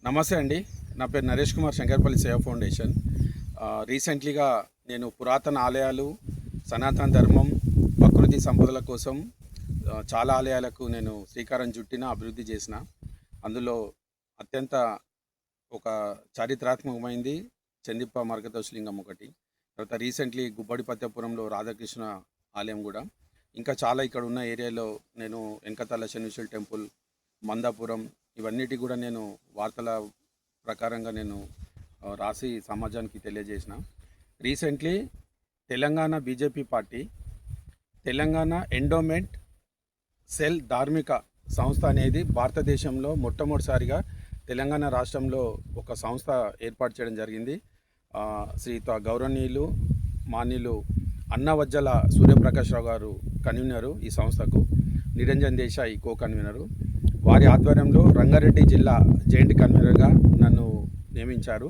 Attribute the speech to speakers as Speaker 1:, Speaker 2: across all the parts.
Speaker 1: నమస్తే అండి. నా పేరు నరేష్ కుమార్, శంకర్పల్లి సేవా ఫౌండేషన్. రీసెంట్లీగా నేను పురాతన ఆలయాలు, సనాతన ధర్మం, ప్రకృతి సంపదల కోసం చాలా ఆలయాలకు నేను శ్రీకారం చుట్టిన, అభివృద్ధి చేసిన. అందులో అత్యంత ఒక చారిత్రాత్మకమైంది చందిప్ప మరకతోషలింగం ఒకటి. తర్వాత రీసెంట్లీ గుబ్బడి పత్యపురంలో రాధాకృష్ణ ఆలయం కూడా. ఇంకా చాలా ఇక్కడ ఉన్న ఏరియాలో నేను వెంకతాల శనీశ్వర టెంపుల్, మందాపురం ఇవన్నిటి కూడా నేను వార్తల ప్రకారంగా నేను రాసి సమాజానికి తెలియజేసిన. Recently Telangana BJP party Telangana endowment cell ధార్మిక సంస్థ అనేది భారతదేశంలో మొట్టమొదటిసారిగా తెలంగాణ రాష్ట్రంలో ఒక సంస్థ ఏర్పాటు చేయడం జరిగింది. శ్రీత గౌరవనీయులు మాన్యులు అన్నవజ్జల సూర్యప్రకాశ్రావు గారు కన్వీనరు ఈ సంస్థకు, నిరంజన్ దేశాయ్ కో కన్వీనరు. వారి ఆధ్వర్యంలో రంగారెడ్డి జిల్లా జాయింట్ కన్వీనర్గా నన్ను నియమించారు.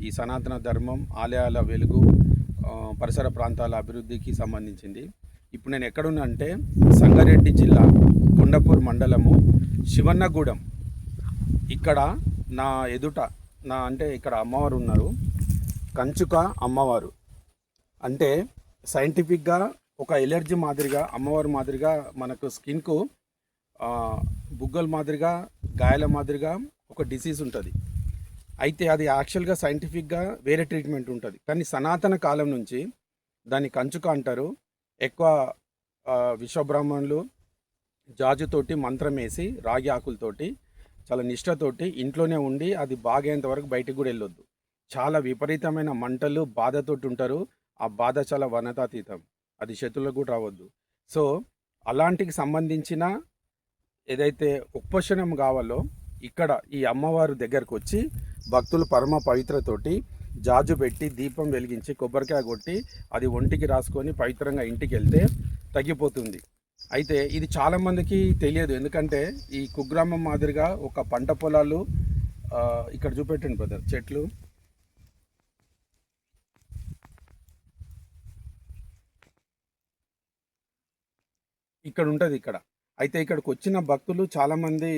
Speaker 1: ఈ సనాతన ధర్మం, ఆలయాల వెలుగు, పరిసర ప్రాంతాల అభివృద్ధికి సంబంధించింది. ఇప్పుడు నేను ఎక్కడున్నా అంటే సంగారెడ్డి జిల్లా కొండపూర్ మండలము శివన్నగూడెం. ఇక్కడ నా ఎదుట అంటే ఇక్కడ అమ్మవారు ఉన్నారు, కంచుక అమ్మవారు. అంటే సైంటిఫిక్గా ఒక ఎలర్జీ మాదిరిగా, అమ్మవారి మాదిరిగా మనకు స్కిన్కు బుగ్గల మాదిరిగా, గాయాల మాదిరిగా ఒక డిసీజ్ ఉంటుంది. అయితే అది యాక్చువల్గా సైంటిఫిక్గా వేరే ట్రీట్మెంట్ ఉంటుంది. కానీ సనాతన కాలం నుంచి దాన్ని కంచుక అంటారు. ఎక్కువ విశ్వబ్రాహ్మణులు జాజుతోటి మంత్రం వేసి, రాగి ఆకులతోటి చాలా నిష్ఠతోటి ఇంట్లోనే ఉండి అది బాగేంత వరకు బయటికి కూడా వెళ్ళొద్దు. చాలా విపరీతమైన మంటలు, బాధతోటి ఉంటారు. ఆ బాధ చాలా వర్ణతాతీతం, అది శత్రులకు కూడా రావద్దు. సో అలాంటికి సంబంధించిన ఏదైతే ఉపశమనం కావాలో ఇక్కడ ఈ అమ్మవారు దగ్గరకు వచ్చి భక్తులు పరమ పవిత్రతోటి జాజు పెట్టి, దీపం వెలిగించి, కొబ్బరికాయ కొట్టి అది ఒంటికి రాసుకొని పవిత్రంగా ఇంటికి వెళ్తే తగ్గిపోతుంది. అయితే ఇది చాలామందికి తెలియదు. ఎందుకంటే ఈ కుగ్రామం మాదిరిగా ఒక పంట పొలాలు ఇక్కడ చూపెట్టండి బ్రదర్, చెట్లు ఇక్కడ ఉంటుంది ఇక్కడ. అయితే ఇక్కడికి వచ్చిన భక్తులు చాలామంది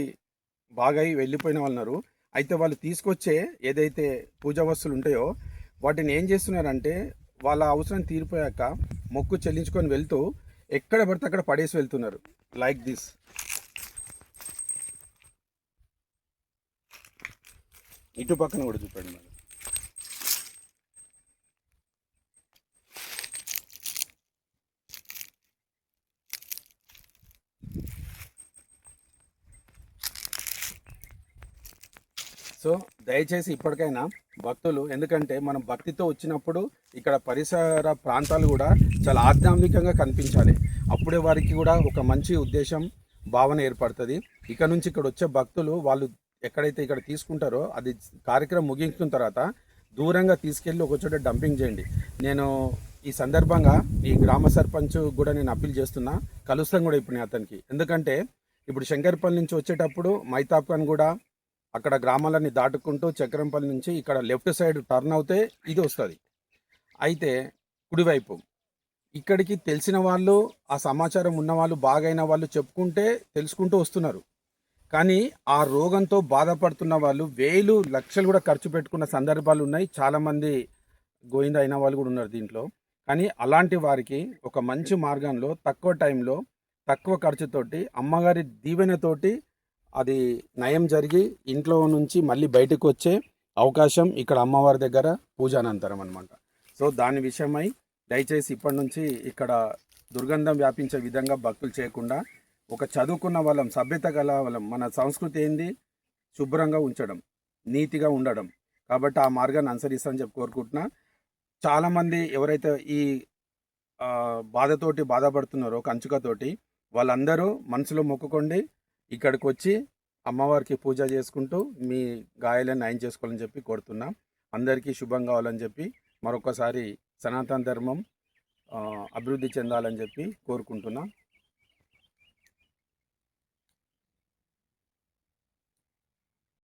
Speaker 1: బాగా వెళ్ళిపోయిన వాళ్ళు ఉన్నారు. అయితే వాళ్ళు తీసుకొచ్చే ఏదైతే పూజా వస్తువులు ఉంటాయో వాటిని ఏం చేస్తున్నారంటే వాళ్ళ అవసరం తీరిపోయాక మొక్కు చెల్లించుకొని వెళ్తూ ఎక్కడ పడితే అక్కడ పడేసి వెళ్తున్నారు. Like this. ఇటు పక్కన కూడా చూపండి మరి. సో దయచేసి ఇప్పటికైనా భక్తులు, ఎందుకంటే మనం భక్తితో వచ్చినప్పుడు ఇక్కడ పరిసర ప్రాంతాలు కూడా చాలా ఆధ్యాత్మికంగా కనిపించాలి. అప్పుడే వారికి కూడా ఒక మంచి ఉద్దేశం, భావన ఏర్పడుతుంది. ఇక్కడ నుంచి ఇక్కడ వచ్చే భక్తులు వాళ్ళు ఎక్కడైతే ఇక్కడ తీసుకుంటారో అది కార్యక్రమం ముగించుకున్న తర్వాత దూరంగా తీసుకెళ్ళి ఒక చోట డంపింగ్ చేయండి. నేను ఈ సందర్భంగా ఈ గ్రామ సర్పంచ్ కూడా నేను అప్పీల్ చేస్తున్నా, కలుస్తాం కూడా ఇప్పుడు నేను అతనికి. ఎందుకంటే ఇప్పుడు శంకర్పల్లి నుంచి వచ్చేటప్పుడు మైతాప్కాన్ కూడా అక్కడ గ్రామాలన్నీ దాటుకుంటూ చక్రంపల్లి నుంచి ఇక్కడ లెఫ్ట్ సైడ్ టర్న్ అవుతే ఇది వస్తుంది. అయితే కుడివైపు ఇక్కడికి తెలిసిన వాళ్ళు, ఆ సమాచారం ఉన్నవాళ్ళు, బాగైన వాళ్ళు చెప్పుకుంటే తెలుసుకుంటూ వస్తున్నారు. కానీ ఆ రోగంతో బాధపడుతున్న వాళ్ళు వేలు లక్షలు కూడా ఖర్చు పెట్టుకున్న సందర్భాలు ఉన్నాయి. చాలామంది గోయింద అయిన వాళ్ళు కూడా ఉన్నారు దీంట్లో. కానీ అలాంటి వారికి ఒక మంచి మార్గంలో తక్కువ టైంలో తక్కువ ఖర్చుతోటి అమ్మగారి దీవెనతోటి అది నయం జరిగి ఇంట్లో నుంచి మళ్ళీ బయటకు వచ్చే అవకాశం ఇక్కడ అమ్మవారి దగ్గర పూజ అనంతరం అనమాట. సో దాని విషయమై దయచేసి ఇప్పటి నుంచి ఇక్కడ దుర్గంధం వ్యాపించే విధంగా భక్తులు చేయకుండా ఒక చదువుకున్న వాళ్ళం, సభ్యత గల వాళ్ళం, మన సంస్కృతి ఏంది శుభ్రంగా ఉంచడం, నీతిగా ఉండడం. కాబట్టి ఆ మార్గాన్ని అనుసరిస్తామని చెప్పి కోరుకుంటున్నా. చాలామంది ఎవరైతే ఈ బాధతోటి బాధపడుతున్నారో కంచుకతోటి, వాళ్ళందరూ మనసులో మొక్కుకోండి, ఇక్కడికి వచ్చి అమ్మవారికి పూజ చేసుకుంటూ మీ గాయాలను నయం చేసుకోవాలని చెప్పి కోరుతున్నాం. అందరికీ శుభం కావాలని చెప్పి మరొకసారి సనాతన ధర్మం అభివృద్ధి చెందాలని చెప్పి కోరుకుంటున్నాం.